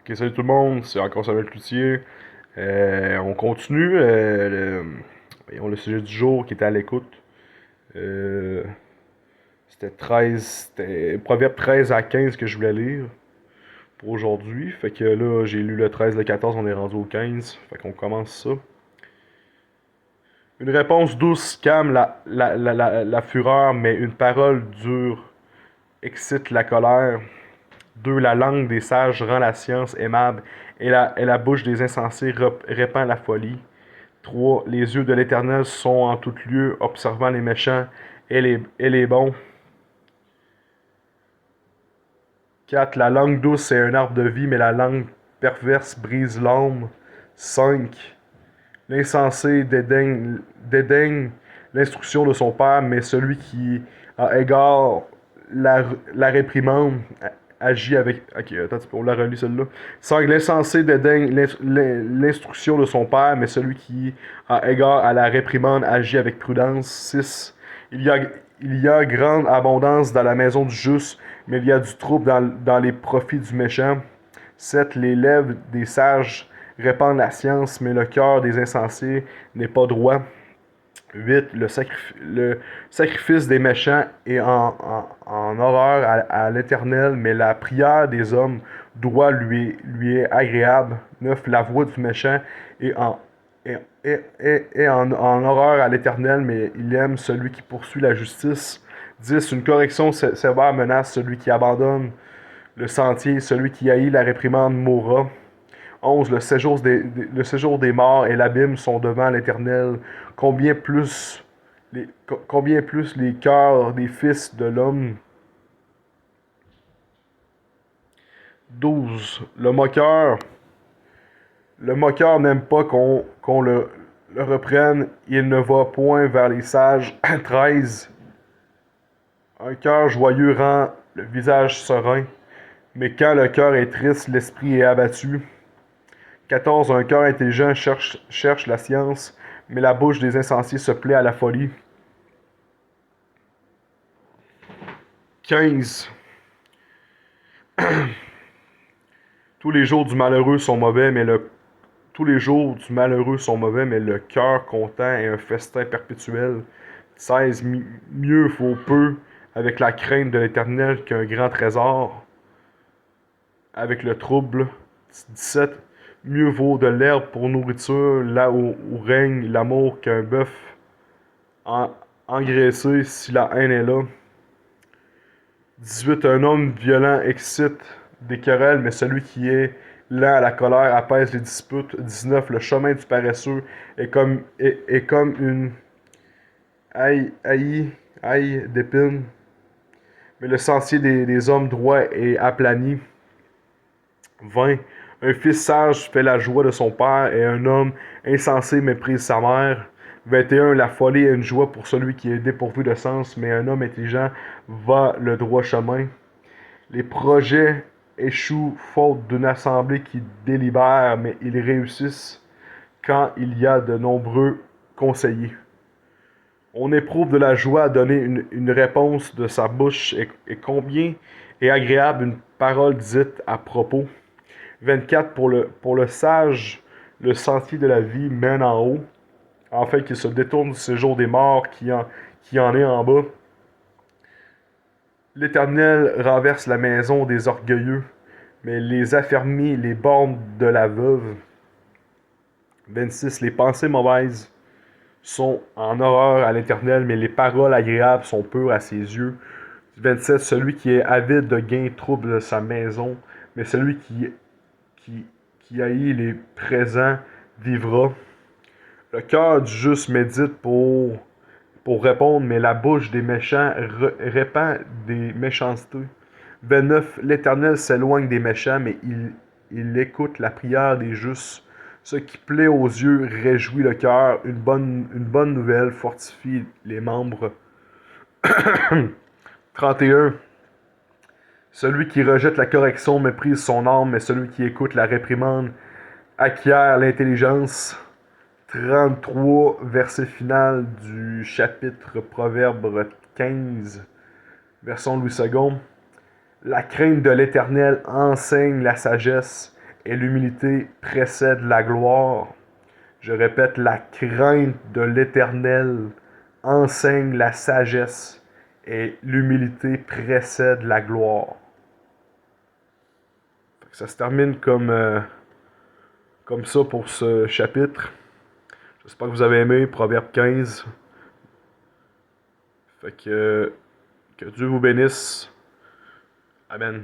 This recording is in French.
Ok, salut tout le monde, c'est encore Samuel Cloutier. On continue voyons, le sujet du jour qui était à l'écoute. Euh, c'était Proverbe 13 à 15 que je voulais lire pour aujourd'hui. Fait que là, j'ai lu le 13, le 14, on est rendu au 15. Fait qu'on commence ça. Une réponse douce calme la fureur, mais une parole dure excite la colère. 2. La langue des sages rend la science aimable, et la bouche des insensés répand la folie. 3. Les yeux de l'Éternel sont en tout lieu, observant les méchants et les bons. 4. La langue douce est un arbre de vie, mais la langue perverse brise l'âme. 5. L'insensé dédaigne l'instruction de son père, mais celui qui a égard la réprimande agit avec... Ok, attends, on la relit celle-là. 5. L'insensé dédaigne l'instruction de son père, mais celui qui a égard à la réprimande agit avec prudence. 6. Il y a, il y a grande abondance dans la maison du juste, mais il y a du trouble dans les profits du méchant. 7. Les lèvres des sages répandent la science, mais le cœur des insensés n'est pas droit. 8. Le sacrifice des méchants est en horreur à l'Éternel, mais la prière des hommes droits lui est agréable. 9. La voix du méchant est en horreur à l'Éternel, mais il aime celui qui poursuit la justice. 10. Une correction sévère menace celui qui abandonne le sentier, celui qui haït la réprimande mourra. 11. Le séjour des morts et l'abîme sont devant l'Éternel. Combien plus combien plus les cœurs des fils de l'homme. 12. Le moqueur n'aime pas qu'on le reprenne. Il ne va point vers les sages. 13. Un cœur joyeux rend le visage serein, mais quand le cœur est triste, l'esprit est abattu. 14. Un cœur intelligent cherche la science, mais la bouche des insensés se plaît à la folie. 15. Tous les jours du malheureux sont mauvais, mais le Tous les jours du malheureux sont mauvais, mais le cœur content est un festin perpétuel. 16. Mieux vaut peu avec la crainte de l'Éternel qu'un grand trésor avec le trouble. 17. Mieux vaut de l'herbe pour nourriture là où règne l'amour qu'un bœuf en, engraissé si la haine est là. 18. Un homme violent excite des querelles, mais celui qui est lent à la colère apaise les disputes. 19. Le chemin du paresseux est comme une haie d'épines, mais le sentier des hommes droits est aplani. 20. Un fils sage fait la joie de son père, et un homme insensé méprise sa mère. 21. La folie est une joie pour celui qui est dépourvu de sens, mais un homme intelligent va le droit chemin. Les projets échouent faute d'une assemblée qui délibère, mais ils réussissent quand il y a de nombreux conseillers. On éprouve de la joie à donner une réponse de sa bouche, et combien est agréable une parole dite à propos. 24. Pour le sage, le sentier de la vie mène en haut, afin qu'il se détourne du séjour des morts qui en est en bas. L'Éternel renverse la maison des orgueilleux, mais les affermis les bornes de la veuve. 26. Les pensées mauvaises sont en horreur à l'Éternel, mais les paroles agréables sont pures à ses yeux. 27. Celui qui est avide de gain trouble sa maison, mais celui qui, qui haït les présents vivra. Le cœur du juste médite pour répondre, mais la bouche des méchants répand des méchancetés. 29. L'Éternel s'éloigne des méchants, mais il écoute la prière des justes. Ce qui plaît aux yeux réjouit le cœur. Une bonne nouvelle fortifie les membres. 31. Celui qui rejette la correction méprise son âme, mais celui qui écoute la réprimande acquiert l'intelligence. 33, verset final du chapitre Proverbe 15, version Louis II. La crainte de l'Éternel enseigne la sagesse, et l'humilité précède la gloire. Je répète, la crainte de l'Éternel enseigne la sagesse et l'humilité précède la gloire. Ça se termine comme ça pour ce chapitre. J'espère que vous avez aimé Proverbe 15. Fait que Dieu vous bénisse. Amen.